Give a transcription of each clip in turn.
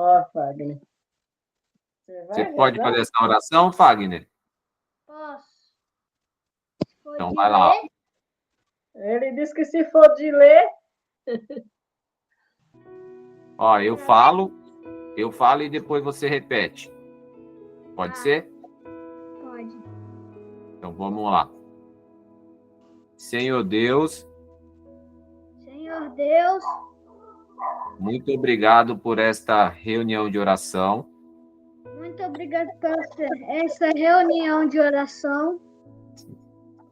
Ó, Fagner. Você pode fazer essa oração, Fagner? Posso. Então vai lá. Ele disse que se for de ler... Ó, eu falo e depois você repete. Pode ser? Pode. Então vamos lá. Senhor Deus, muito obrigado por esta reunião de oração. Muito obrigado por essa reunião de oração.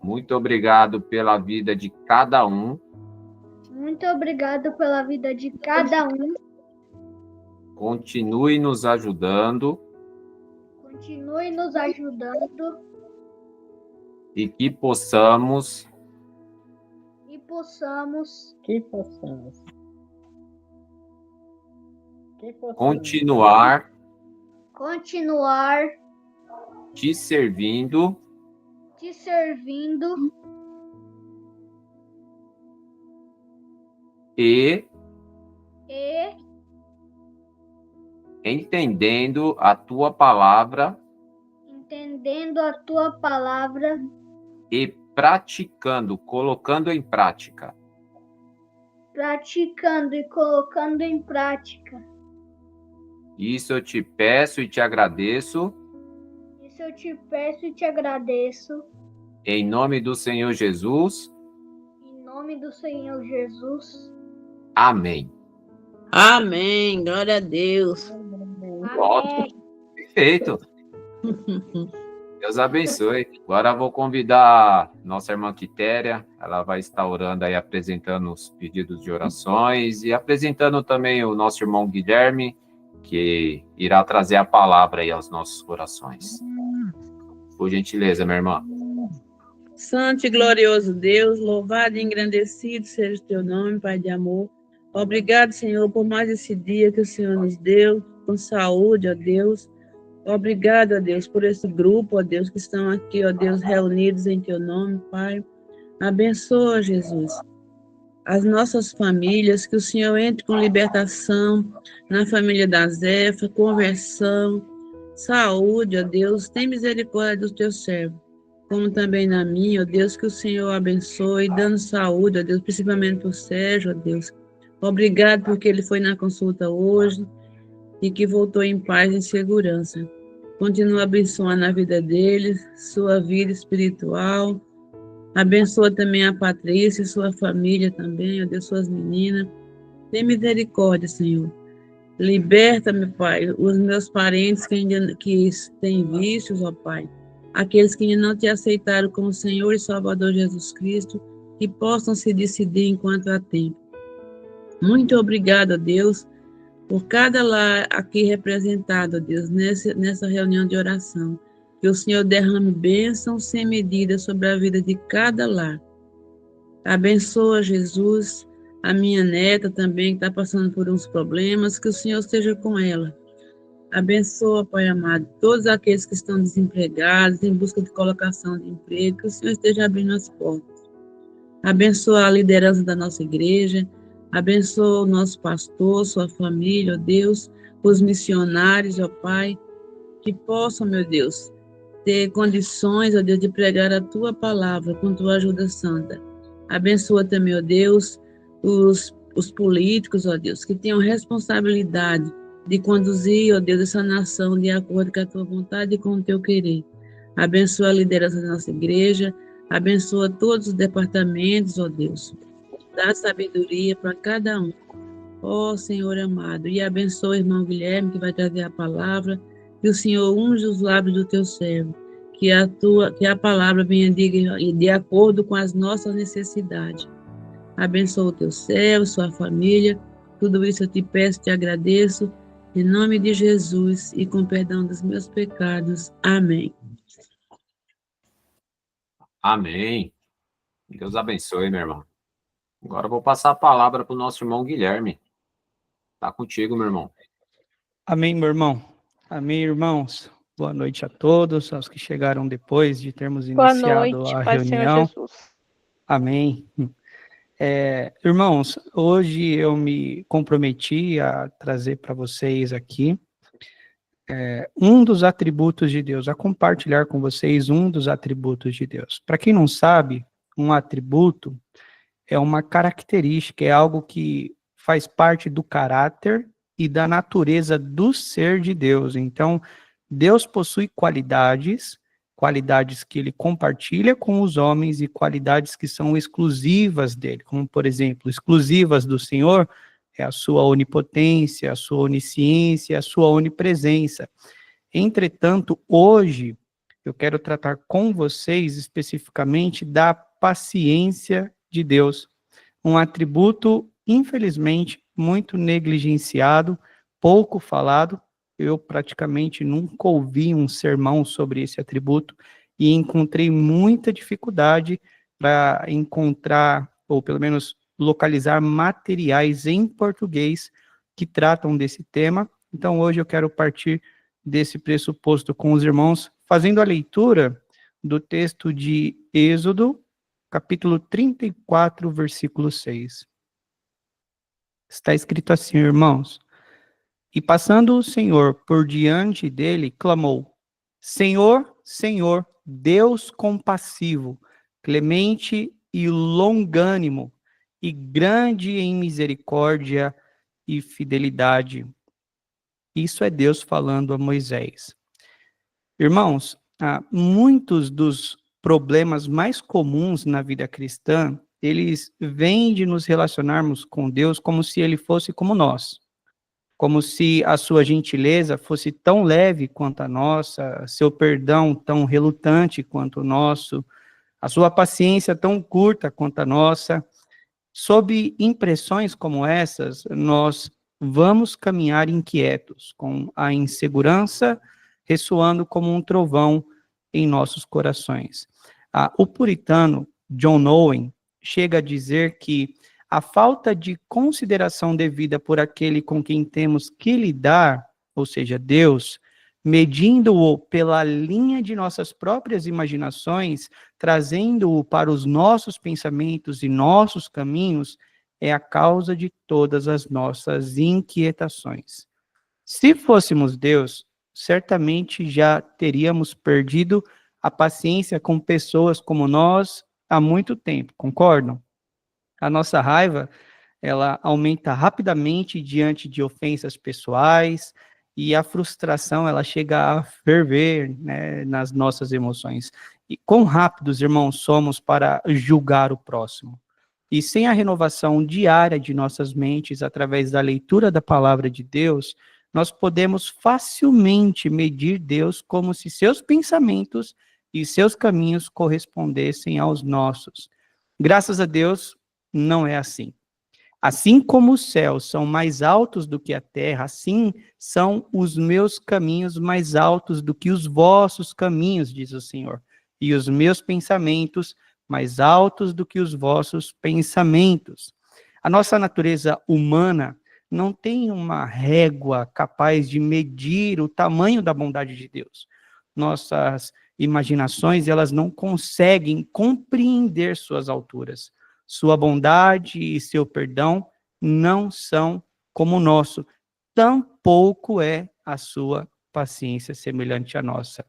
Muito obrigado pela vida de cada um. Muito obrigado pela vida de cada um. Continue nos ajudando. Continue nos ajudando. E que possamos continuar te servindo e entendendo a tua palavra e praticando, colocando em prática. Isso eu te peço e te agradeço. Em nome do Senhor Jesus. Amém. Amém. Glória a Deus. Ótimo. Perfeito. Deus abençoe. Agora eu vou convidar nossa irmã Quitéria. Ela vai estar orando aí, apresentando os pedidos de orações e apresentando também o nosso irmão Guilherme, que irá trazer a palavra aí aos nossos corações. Por gentileza, minha irmã. Santo e glorioso Deus, louvado e engrandecido seja o teu nome, Pai de amor. Obrigado, Senhor, por mais esse dia que o Senhor nos deu, com saúde, ó Deus. Obrigado, ó Deus, por esse grupo, ó Deus, que estão aqui, ó Deus, reunidos em teu nome, Pai. Abençoa, Jesus, as nossas famílias, que o Senhor entre com libertação na família da Zefa, conversão, saúde, ó Deus. Tem misericórdia do teu servo, como também na minha, ó Deus, que o Senhor abençoe, dando saúde, ó Deus, principalmente para o Sérgio, ó Deus. Obrigado porque ele foi na consulta hoje e que voltou em paz e em segurança. Continua abençoando a vida dele, sua vida espiritual. Abençoa também a Patrícia e sua família também, ó Deus, suas meninas. Tem misericórdia, Senhor. Liberta, meu Pai, os meus parentes que têm vícios, ó Pai. Aqueles que ainda não te aceitaram como Senhor e Salvador Jesus Cristo, que possam se decidir enquanto há tempo. Muito obrigado, Deus, por cada lar aqui representado, Deus, nessa reunião de oração. Que o Senhor derrame bênçãos sem medida sobre a vida de cada lar. Abençoa, Jesus, a minha neta também, que está passando por uns problemas, que o Senhor esteja com ela. Abençoa, Pai amado, todos aqueles que estão desempregados, em busca de colocação de emprego, que o Senhor esteja abrindo as portas. Abençoa a liderança da nossa igreja. Abençoa o nosso pastor, sua família, ó Deus, os missionários, ó Pai, que possam, meu Deus, ter condições, ó Deus, de pregar a Tua palavra com Tua ajuda santa. Abençoa também, ó Deus, os políticos, ó Deus, que tenham responsabilidade de conduzir, ó Deus, essa nação de acordo com a Tua vontade e com o Teu querer. Abençoa a liderança da nossa igreja, abençoa todos os departamentos, ó Deus. Dá sabedoria para cada um. Ó Senhor amado, e abençoa o irmão Guilherme, que vai trazer a palavra, que o Senhor unge os lábios do teu servo, que a palavra venha de acordo com as nossas necessidades. Abençoa o teu servo, sua família, tudo isso eu te peço, te agradeço, em nome de Jesus e com perdão dos meus pecados. Amém. Amém. Deus abençoe, meu irmão. Agora eu vou passar a palavra para o nosso irmão Guilherme. Tá contigo, meu irmão. Amém, meu irmão. Amém, irmãos. Boa noite a todos, aos que chegaram depois de termos iniciado a reunião. Boa noite, Pai Senhor Jesus. Amém. Irmãos, hoje eu me comprometi a trazer para vocês aqui um dos atributos de Deus, a compartilhar com vocês um dos atributos de Deus. Para quem não sabe, um atributo é uma característica, é algo que faz parte do caráter e da natureza do ser de Deus. Então, Deus possui qualidades que ele compartilha com os homens e qualidades que são exclusivas dele, como, por exemplo, exclusivas do Senhor é a sua onipotência, a sua onisciência, a sua onipresença. Entretanto, hoje, eu quero tratar com vocês especificamente da paciência de Deus, um atributo, infelizmente, muito negligenciado, pouco falado. Eu praticamente nunca ouvi um sermão sobre esse atributo e encontrei muita dificuldade para encontrar, ou pelo menos localizar materiais em português que tratam desse tema. Então, hoje eu quero partir desse pressuposto com os irmãos, fazendo a leitura do texto de Êxodo, capítulo 34, versículo 6. Está escrito assim, irmãos: e passando o Senhor por diante dele, clamou: Senhor, Senhor, Deus compassivo, clemente e longânimo, e grande em misericórdia e fidelidade. Isso é Deus falando a Moisés. Irmãos, muitos dos problemas mais comuns na vida cristã, eles vêm de nos relacionarmos com Deus como se ele fosse como nós. Como se a sua gentileza fosse tão leve quanto a nossa, seu perdão tão relutante quanto o nosso, a sua paciência tão curta quanto a nossa. Sob impressões como essas, nós vamos caminhar inquietos, com a insegurança ressoando como um trovão em nossos corações. O puritano John Owen chega a dizer que a falta de consideração devida por aquele com quem temos que lidar, ou seja, Deus, medindo-o pela linha de nossas próprias imaginações, trazendo-o para os nossos pensamentos e nossos caminhos, é a causa de todas as nossas inquietações. Se fôssemos Deus, certamente já teríamos perdido a paciência com pessoas como nós há muito tempo, concordam? A nossa raiva, ela aumenta rapidamente diante de ofensas pessoais, e a frustração, ela chega a ferver, né, nas nossas emoções. E quão rápidos, irmãos, somos para julgar o próximo. E sem a renovação diária de nossas mentes, através da leitura da palavra de Deus, nós podemos facilmente medir Deus como se seus pensamentos e seus caminhos correspondessem aos nossos. Graças a Deus, não é assim. Assim como os céus são mais altos do que a terra, assim são os meus caminhos mais altos do que os vossos caminhos, diz o Senhor. E os meus pensamentos mais altos do que os vossos pensamentos. A nossa natureza humana não tem uma régua capaz de medir o tamanho da bondade de Deus. Nossas imaginações, elas não conseguem compreender suas alturas. Sua bondade e seu perdão não são como o nosso. Tampouco é a sua paciência semelhante à nossa.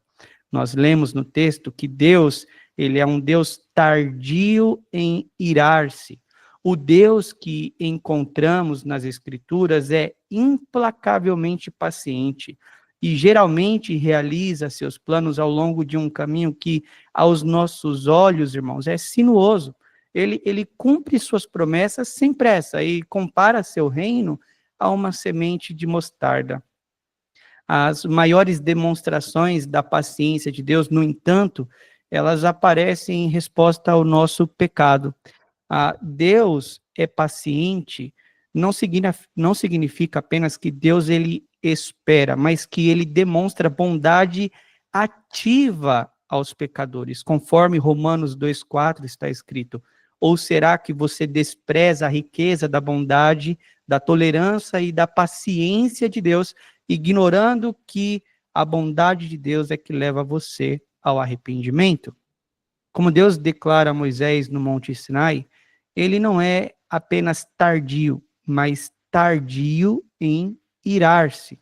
Nós lemos no texto que Deus, ele é um Deus tardio em irar-se. O Deus que encontramos nas Escrituras é implacavelmente paciente e geralmente realiza seus planos ao longo de um caminho que, aos nossos olhos, irmãos, é sinuoso. Ele cumpre suas promessas sem pressa e compara seu reino a uma semente de mostarda. As maiores demonstrações da paciência de Deus, no entanto, elas aparecem em resposta ao nosso pecado. Deus é paciente, não significa apenas que Deus ele espera, mas que ele demonstra bondade ativa aos pecadores, conforme Romanos 2,4 está escrito. Ou será que você despreza a riqueza da bondade, da tolerância e da paciência de Deus, ignorando que a bondade de Deus é que leva você ao arrependimento? Como Deus declara a Moisés no Monte Sinai, ele não é apenas tardio, mas tardio em irar-se.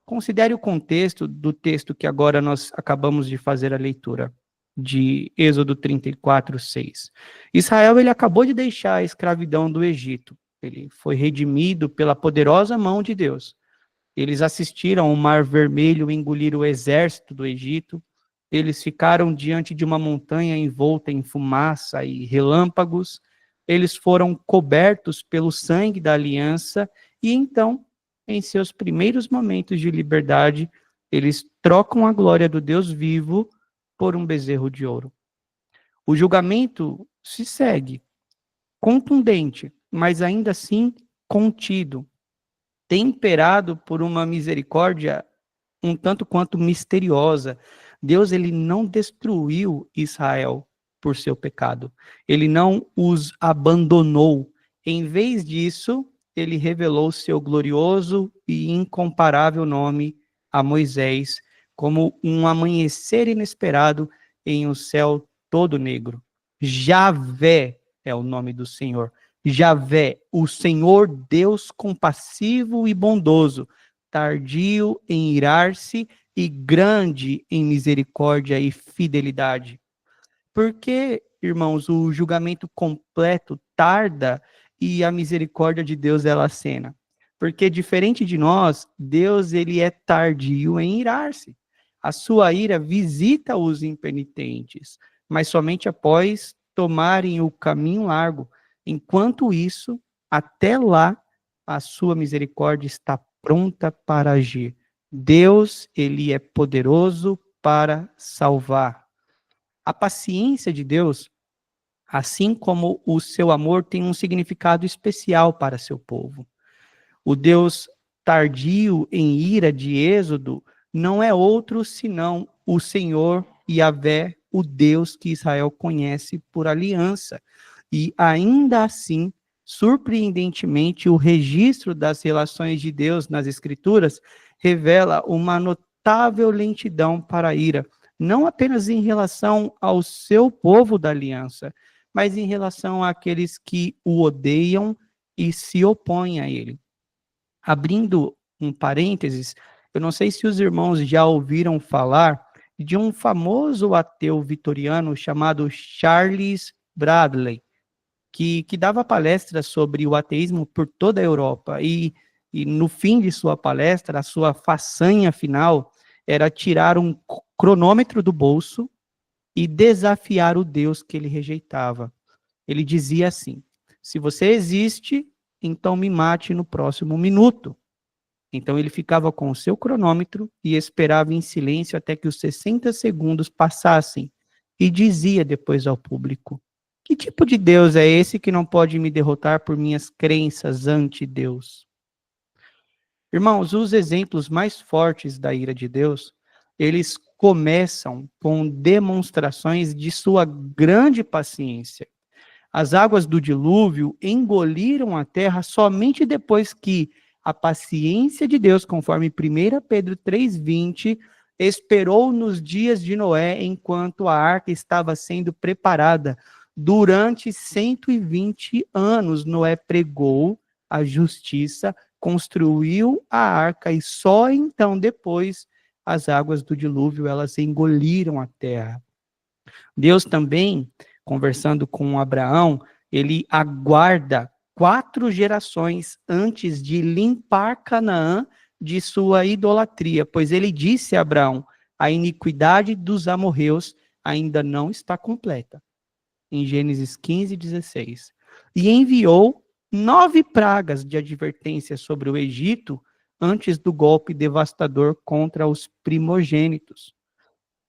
Considere o contexto do texto que agora nós acabamos de fazer a leitura, de Êxodo 34, 6. Israel, ele acabou de deixar a escravidão do Egito. Ele foi redimido pela poderosa mão de Deus. Eles assistiram o Mar Vermelho engolir o exército do Egito. Eles ficaram diante de uma montanha envolta em fumaça e relâmpagos. Eles foram cobertos pelo sangue da aliança. E então, em seus primeiros momentos de liberdade, eles trocam a glória do Deus vivo por um bezerro de ouro. O julgamento se segue, contundente, mas ainda assim contido, temperado por uma misericórdia um tanto quanto misteriosa. Deus, ele não destruiu Israel por seu pecado. Ele não os abandonou. Em vez disso, ele revelou seu glorioso e incomparável nome a Moisés, como um amanhecer inesperado em um céu todo negro. Javé é o nome do Senhor. Javé, o Senhor Deus compassivo e bondoso, tardio em irar-se e grande em misericórdia e fidelidade. Porque, irmãos, o julgamento completo tarda e a misericórdia de Deus ela acena? Porque, diferente de nós, Deus ele é tardio em irar-se. A sua ira visita os impenitentes, mas somente após tomarem o caminho largo. Enquanto isso, até lá, a sua misericórdia está pronta para agir. Deus, ele é poderoso para salvar. A paciência de Deus, assim como o seu amor, tem um significado especial para seu povo. O Deus tardio em ira de Êxodo não é outro senão o Senhor Yahvé, o Deus que Israel conhece por aliança. E ainda assim, surpreendentemente, o registro das relações de Deus nas Escrituras revela uma notável lentidão para a ira, não apenas em relação ao seu povo da aliança, mas em relação àqueles que o odeiam e se opõem a ele. Abrindo um parênteses, eu não sei se os irmãos já ouviram falar de um famoso ateu vitoriano chamado Charles Bradley, que dava palestras sobre o ateísmo por toda a Europa, e no fim de sua palestra, a sua façanha final era tirar um cronômetro do bolso e desafiar o Deus que ele rejeitava. Ele dizia assim: se você existe, então me mate no próximo minuto. Então ele ficava com o seu cronômetro e esperava em silêncio até que os 60 segundos passassem, e dizia depois ao público: que tipo de Deus é esse que não pode me derrotar por minhas crenças ante Deus? Irmãos, os exemplos mais fortes da ira de Deus, eles começam com demonstrações de sua grande paciência. As águas do dilúvio engoliram a terra somente depois que a paciência de Deus, conforme 1 Pedro 3,20, esperou nos dias de Noé enquanto a arca estava sendo preparada. Durante 120 anos, Noé pregou a justiça, construiu a arca e só então depois as águas do dilúvio elas engoliram a terra. Deus também, conversando com Abraão, ele aguarda 4 gerações antes de limpar Canaã de sua idolatria, pois ele disse a Abraão: a iniquidade dos amorreus ainda não está completa. Em Gênesis 15:16. E enviou 9 pragas de advertência sobre o Egito antes do golpe devastador contra os primogênitos.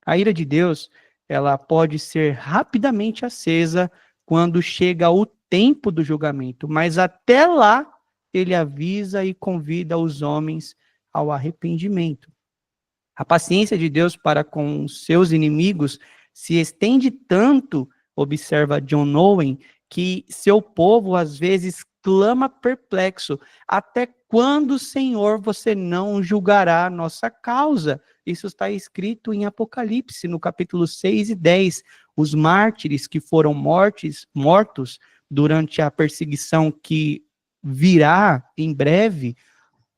A ira de Deus, ela pode ser rapidamente acesa quando chega o tempo do julgamento, mas até lá ele avisa e convida os homens ao arrependimento. A paciência de Deus para com seus inimigos se estende tanto, observa John Owen, que seu povo às vezes clama perplexo: até quando, Senhor, você não julgará a nossa causa? Isso está escrito em Apocalipse, no capítulo 6 e 10. Os mártires que foram mortos durante a perseguição que virá em breve,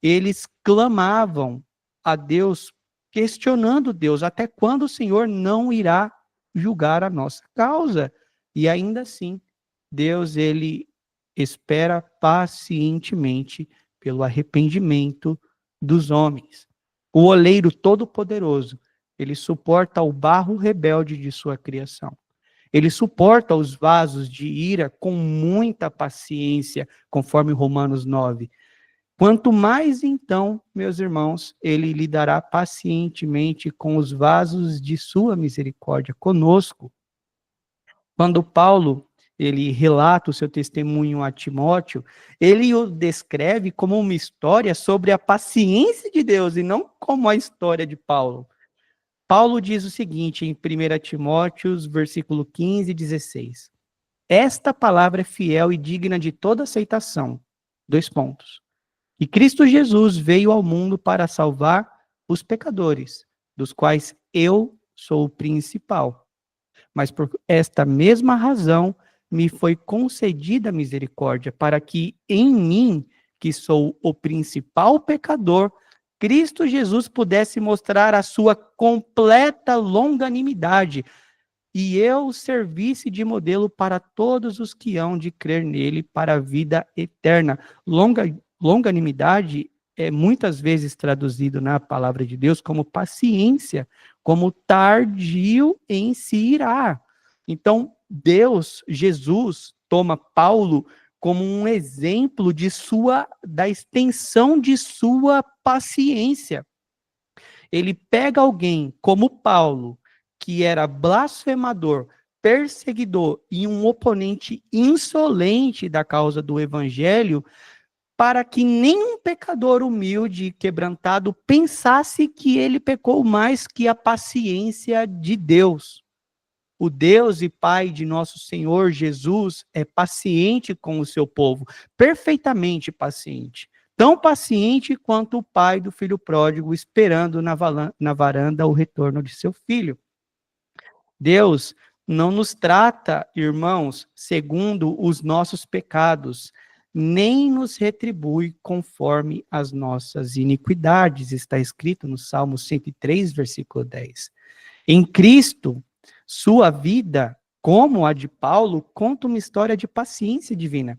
eles clamavam a Deus, questionando Deus, até quando o Senhor não irá julgar a nossa causa? E ainda assim, Deus, ele espera pacientemente pelo arrependimento dos homens. O oleiro todo-poderoso, ele suporta o barro rebelde de sua criação. Ele suporta os vasos de ira com muita paciência, conforme Romanos 9. Quanto mais, então, meus irmãos, ele lidará pacientemente com os vasos de sua misericórdia conosco. Quando Paulo, ele relata o seu testemunho a Timóteo, ele o descreve como uma história sobre a paciência de Deus e não como a história de Paulo. Paulo diz o seguinte em 1 Timóteo, versículo 15 e 16. Esta palavra é fiel e digna de toda aceitação. E Cristo Jesus veio ao mundo para salvar os pecadores, dos quais eu sou o principal. Mas por esta mesma razão me foi concedida a misericórdia, para que em mim, que sou o principal pecador, Cristo Jesus pudesse mostrar a sua completa longanimidade, e eu servisse de modelo para todos os que hão de crer nele para a vida eterna. Longanimidade é muitas vezes traduzido na palavra de Deus como paciência, como tardio em se irar. Então, Deus, Jesus, toma Paulo como um exemplo da extensão de sua paciência. Ele pega alguém como Paulo, que era blasfemador, perseguidor e um oponente insolente da causa do evangelho, para que nenhum pecador humilde e quebrantado pensasse que ele pecou mais que a paciência de Deus. O Deus e Pai de nosso Senhor Jesus é paciente com o seu povo, perfeitamente paciente. Tão paciente quanto o pai do filho pródigo esperando na varanda o retorno de seu filho. Deus não nos trata, irmãos, segundo os nossos pecados, nem nos retribui conforme as nossas iniquidades. Está escrito no Salmo 103, versículo 10. Em Cristo, sua vida, como a de Paulo, conta uma história de paciência divina.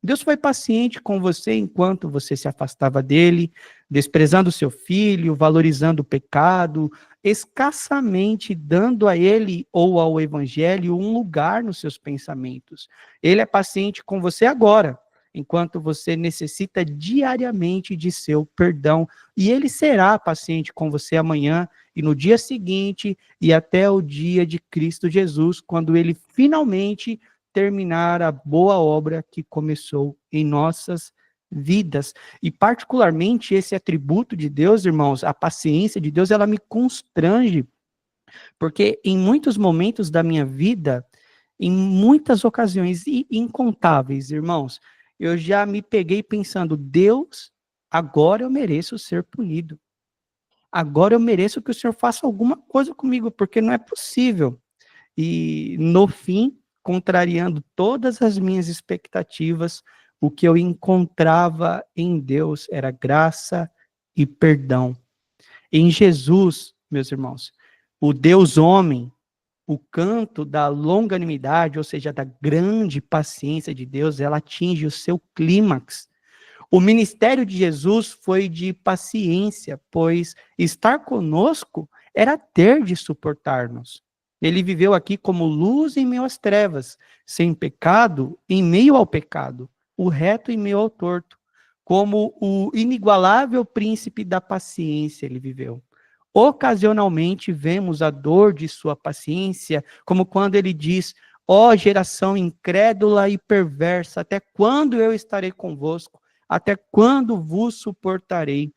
Deus foi paciente com você enquanto você se afastava dele, desprezando seu filho, valorizando o pecado, escassamente dando a ele ou ao evangelho um lugar nos seus pensamentos. Ele é paciente com você agora, enquanto você necessita diariamente de seu perdão, e ele será paciente com você amanhã e no dia seguinte e até o dia de Cristo Jesus, quando ele finalmente terminar a boa obra que começou em nossas vidas. E particularmente esse atributo de Deus, irmãos, a paciência de Deus, ela me constrange, porque em muitos momentos da minha vida, em muitas ocasiões, e incontáveis, irmãos, eu já me peguei pensando, Deus, agora eu mereço ser punido. Agora eu mereço que o Senhor faça alguma coisa comigo, porque não é possível. E no fim, contrariando todas as minhas expectativas, o que eu encontrava em Deus era graça e perdão. Em Jesus, meus irmãos, o Deus homem, o canto da longanimidade, ou seja, da grande paciência de Deus, ela atinge o seu clímax. O ministério de Jesus foi de paciência, pois estar conosco era ter de suportar-nos. Ele viveu aqui como luz em meio às trevas, sem pecado em meio ao pecado, o reto em meio ao torto. Como o inigualável príncipe da paciência ele viveu. Ocasionalmente vemos a dor de sua paciência, como quando ele diz, ó geração incrédula e perversa, até quando eu estarei convosco? Até quando vos suportarei?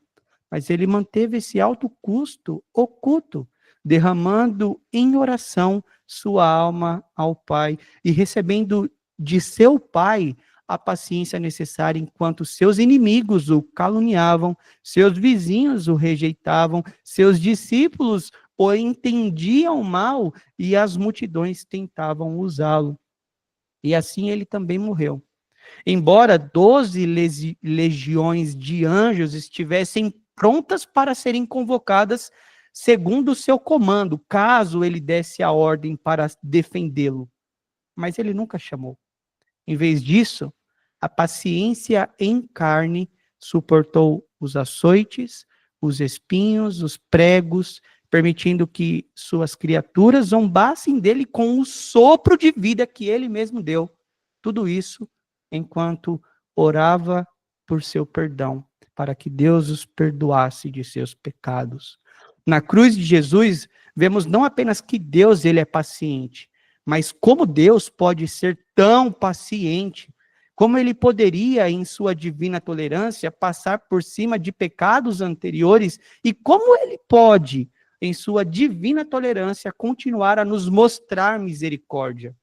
Mas ele manteve esse alto custo oculto, derramando em oração sua alma ao Pai e recebendo de seu Pai a paciência necessária enquanto seus inimigos o caluniavam, seus vizinhos o rejeitavam, seus discípulos o entendiam mal e as multidões tentavam usá-lo. E assim ele também morreu. Embora 12 legiões de anjos estivessem prontas para serem convocadas segundo o seu comando, caso ele desse a ordem para defendê-lo. Mas ele nunca chamou. Em vez disso, a paciência em carne suportou os açoites, os espinhos, os pregos, permitindo que suas criaturas zombassem dele com o sopro de vida que ele mesmo deu. Tudo isso enquanto orava por seu perdão, para que Deus os perdoasse de seus pecados. Na cruz de Jesus, vemos não apenas que Deus ele é paciente, mas como Deus pode ser tão paciente, como ele poderia, em sua divina tolerância, passar por cima de pecados anteriores, e como ele pode, em sua divina tolerância, continuar a nos mostrar misericórdia.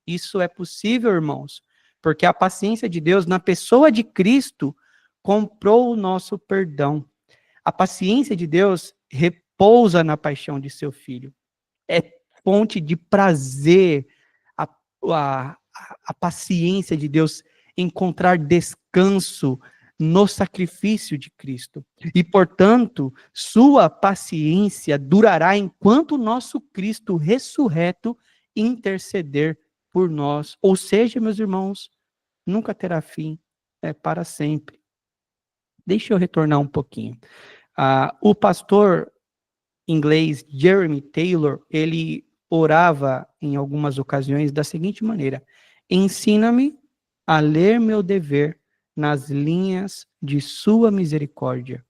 Isso é possível, irmãos, porque a paciência de Deus, na pessoa de Cristo, comprou o nosso perdão. A paciência de Deus repousa na paixão de seu Filho. É fonte de prazer, a paciência de Deus encontrar descanso no sacrifício de Cristo. E, portanto, sua paciência durará enquanto o nosso Cristo ressurreto interceder por nós. Ou seja, meus irmãos, nunca terá fim, é para sempre. Deixa eu retornar um pouquinho. O pastor inglês Jeremy Taylor, ele orava em algumas ocasiões da seguinte maneira: ensina-me a ler meu dever nas linhas de sua misericórdia.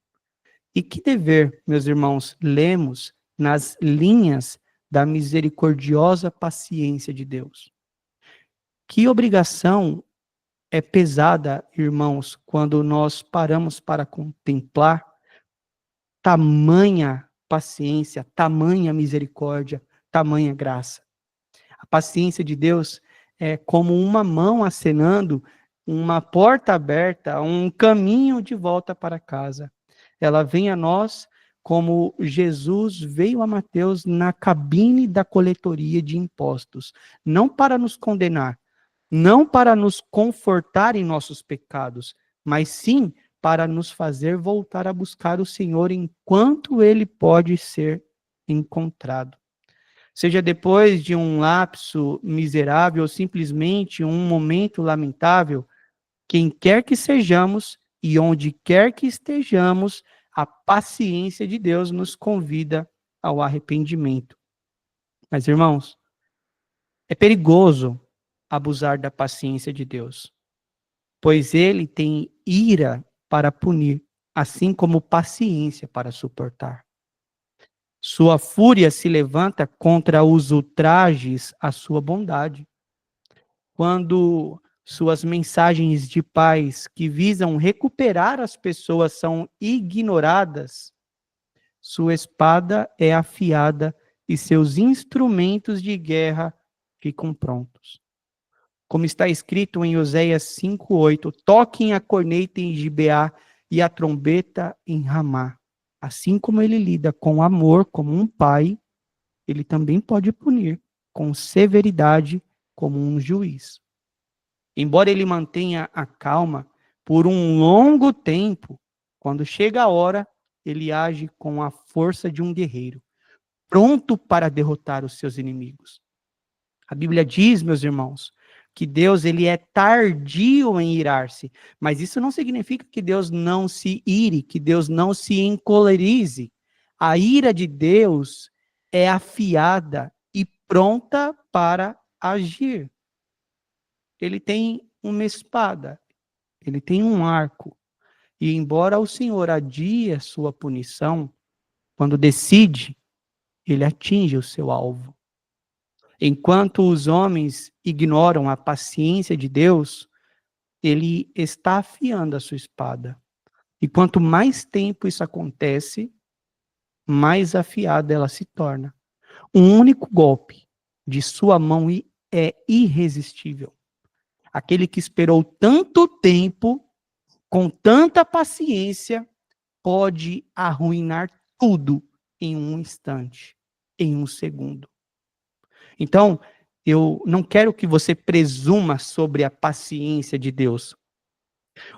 E que dever, meus irmãos, lemos nas linhas da misericordiosa paciência de Deus? Que obrigação é pesada, irmãos, quando nós paramos para contemplar tamanha paciência, tamanha misericórdia, tamanha graça. A paciência de Deus é como uma mão acenando, uma porta aberta, um caminho de volta para casa. Ela vem a nós como Jesus veio a Mateus na cabine da coletoria de impostos, não para nos condenar, não para nos confortar em nossos pecados, mas sim para nos fazer voltar a buscar o Senhor enquanto ele pode ser encontrado. Seja depois de um lapso miserável ou simplesmente um momento lamentável, quem quer que sejamos e onde quer que estejamos, a paciência de Deus nos convida ao arrependimento. Mas, irmãos, é perigoso abusar da paciência de Deus, pois ele tem ira para punir, assim como paciência para suportar. Sua fúria se levanta contra os ultrajes à sua bondade. Quando suas mensagens de paz que visam recuperar as pessoas são ignoradas, sua espada é afiada e seus instrumentos de guerra ficam prontos. Como está escrito em Oséias 5:8, toquem a corneta em Gibeá e a trombeta em Ramá. Assim como ele lida com amor como um pai, ele também pode punir com severidade como um juiz. Embora ele mantenha a calma por um longo tempo, quando chega a hora, ele age com a força de um guerreiro, pronto para derrotar os seus inimigos. A Bíblia diz, meus irmãos, que Deus ele é tardio em irar-se, mas isso não significa que Deus não se ire, que Deus não se encolerize. A ira de Deus é afiada e pronta para agir. Ele tem uma espada, ele tem um arco, e embora o Senhor adie a sua punição, quando decide, ele atinge o seu alvo. Enquanto os homens ignoram a paciência de Deus, ele está afiando a sua espada. E quanto mais tempo isso acontece, mais afiada ela se torna. Um único golpe de sua mão é irresistível. Aquele que esperou tanto tempo, com tanta paciência, pode arruinar tudo em um instante, em um segundo. Então, eu não quero que você presuma sobre a paciência de Deus.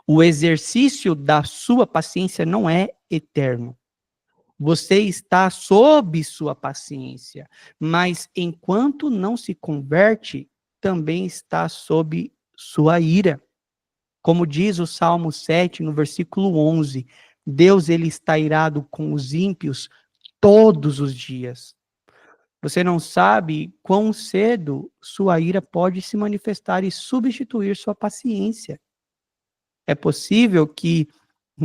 O exercício da sua paciência não é eterno. Você está sob sua paciência, mas enquanto não se converte, também está sob sua ira. Como diz o Salmo 7, no versículo 11, Deus ele está irado com os ímpios todos os dias. Você não sabe quão cedo sua ira pode se manifestar e substituir sua paciência. É possível que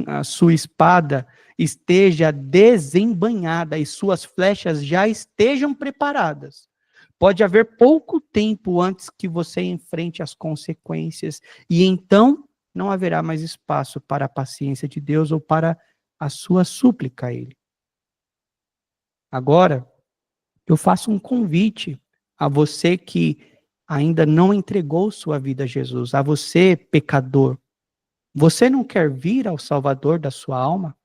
a sua espada esteja desembainhada e suas flechas já estejam preparadas. Pode haver pouco tempo antes que você enfrente as consequências e então não haverá mais espaço para a paciência de Deus ou para a sua súplica a Ele. Agora, eu faço um convite a você que ainda não entregou sua vida a Jesus, a você, pecador. Você não quer vir ao Salvador da sua alma?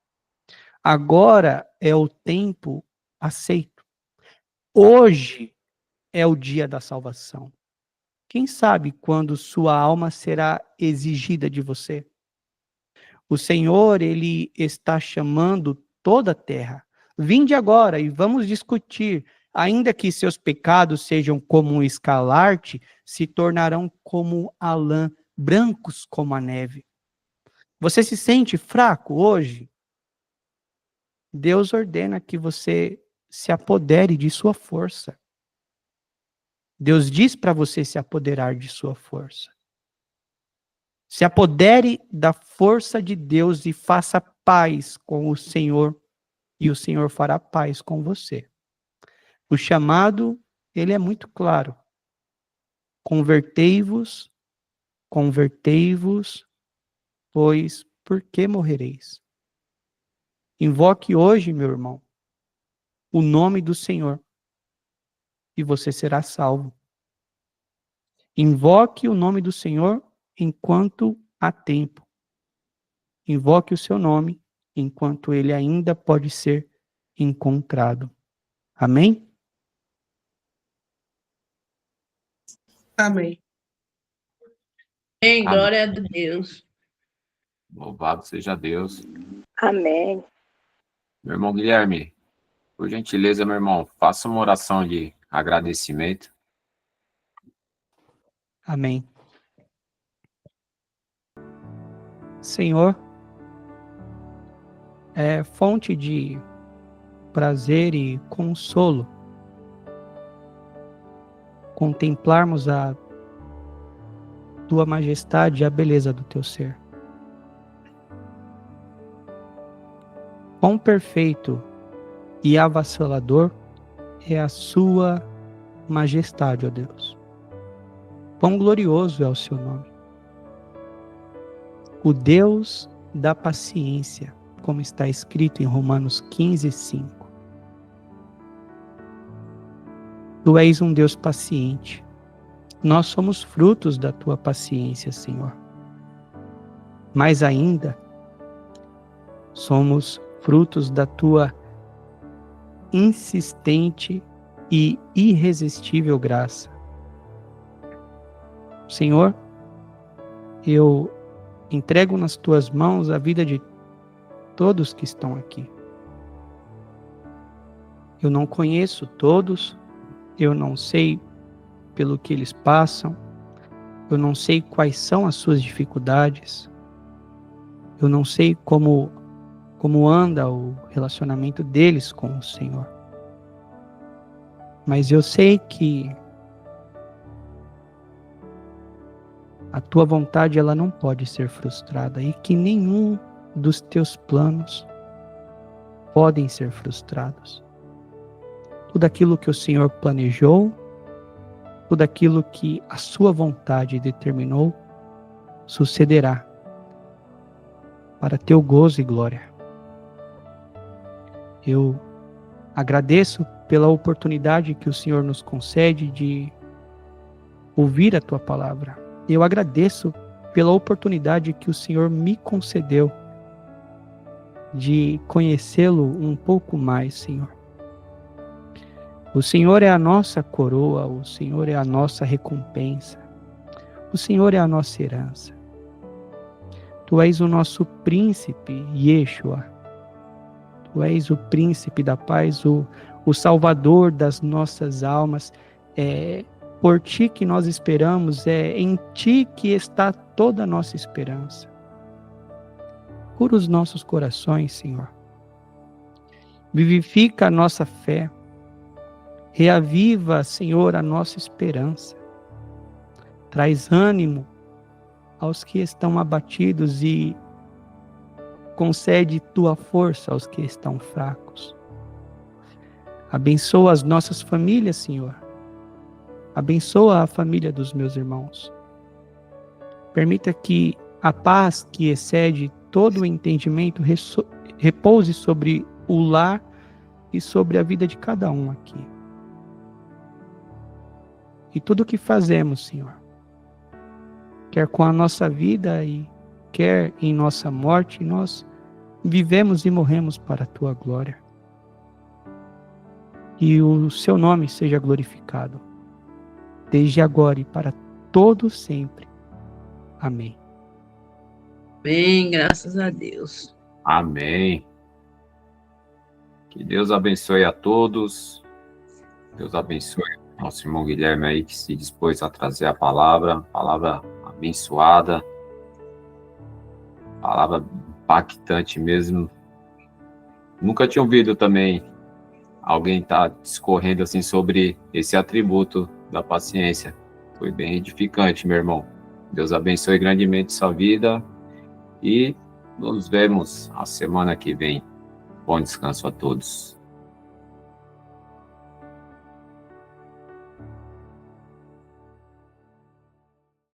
Agora é o tempo aceito. Hoje é o dia da salvação. Quem sabe quando sua alma será exigida de você? O Senhor, Ele está chamando toda a terra. Vinde agora e vamos discutir. Ainda que seus pecados sejam como um escarlate, se tornarão como a lã, brancos como a neve. Você se sente fraco hoje? Deus ordena que você se apodere de sua força. Deus diz para você se apoderar de sua força. Se apodere da força de Deus e faça paz com o Senhor, e o Senhor fará paz com você. O chamado, ele é muito claro. Convertei-vos, convertei-vos, pois por que morrereis? Invoque hoje, meu irmão, o nome do Senhor, e você será salvo. Invoque o nome do Senhor enquanto há tempo. Invoque o seu nome enquanto ele ainda pode ser encontrado. Amém? Amém. Amém. Glória a Deus. Louvado seja Deus. Amém. Meu irmão Guilherme, por gentileza, meu irmão, faça uma oração de agradecimento. Amém. Senhor, é fonte de prazer e consolo contemplarmos a tua majestade e a beleza do teu ser. Quão perfeito e avassalador é a sua majestade, ó Deus. Quão glorioso é o seu nome. O Deus da paciência, como está escrito em Romanos 15:5. Tu és um Deus paciente. Nós somos frutos da tua paciência, Senhor. Mais ainda, somos frutos da tua insistente e irresistível graça. Senhor, eu entrego nas tuas mãos a vida de todos que estão aqui. Eu não conheço todos, eu não sei pelo que eles passam, eu não sei quais são as suas dificuldades, eu não sei como anda o relacionamento deles com o Senhor. Mas eu sei que a tua vontade ela não pode ser frustrada e que nenhum dos teus planos podem ser frustrados. Tudo aquilo que o Senhor planejou, tudo aquilo que a sua vontade determinou, sucederá para teu gozo e glória. Eu agradeço pela oportunidade que o Senhor nos concede de ouvir a tua palavra. Eu agradeço pela oportunidade que o Senhor me concedeu de conhecê-lo um pouco mais, Senhor. O Senhor é a nossa coroa, o Senhor é a nossa recompensa, o Senhor é a nossa herança. Tu és o nosso príncipe, Yeshua. Tu és o príncipe da paz, o salvador das nossas almas. É por ti que nós esperamos, é em ti que está toda a nossa esperança. Cura os nossos corações, Senhor. Vivifica a nossa fé. Reaviva, Senhor, a nossa esperança. Traz ânimo aos que estão abatidos e concede tua força aos que estão fracos. Abençoa as nossas famílias, Senhor. Abençoa a família dos meus irmãos. Permita que a paz que excede todo o entendimento repouse sobre o lar e sobre a vida de cada um aqui. E tudo o que fazemos, Senhor, quer com a nossa vida e quer em nossa morte, nós vivemos e morremos para a tua glória. E o seu nome seja glorificado, desde agora e para todo sempre. Amém. Bem, graças a Deus. Amém. Que Deus abençoe a todos. Deus abençoe nosso irmão Guilherme aí, que se dispôs a trazer a palavra abençoada, palavra impactante mesmo. Nunca tinha ouvido também alguém estar discorrendo assim sobre esse atributo da paciência. Foi bem edificante, meu irmão. Deus abençoe grandemente sua vida e nos vemos a semana que vem. Bom descanso a todos.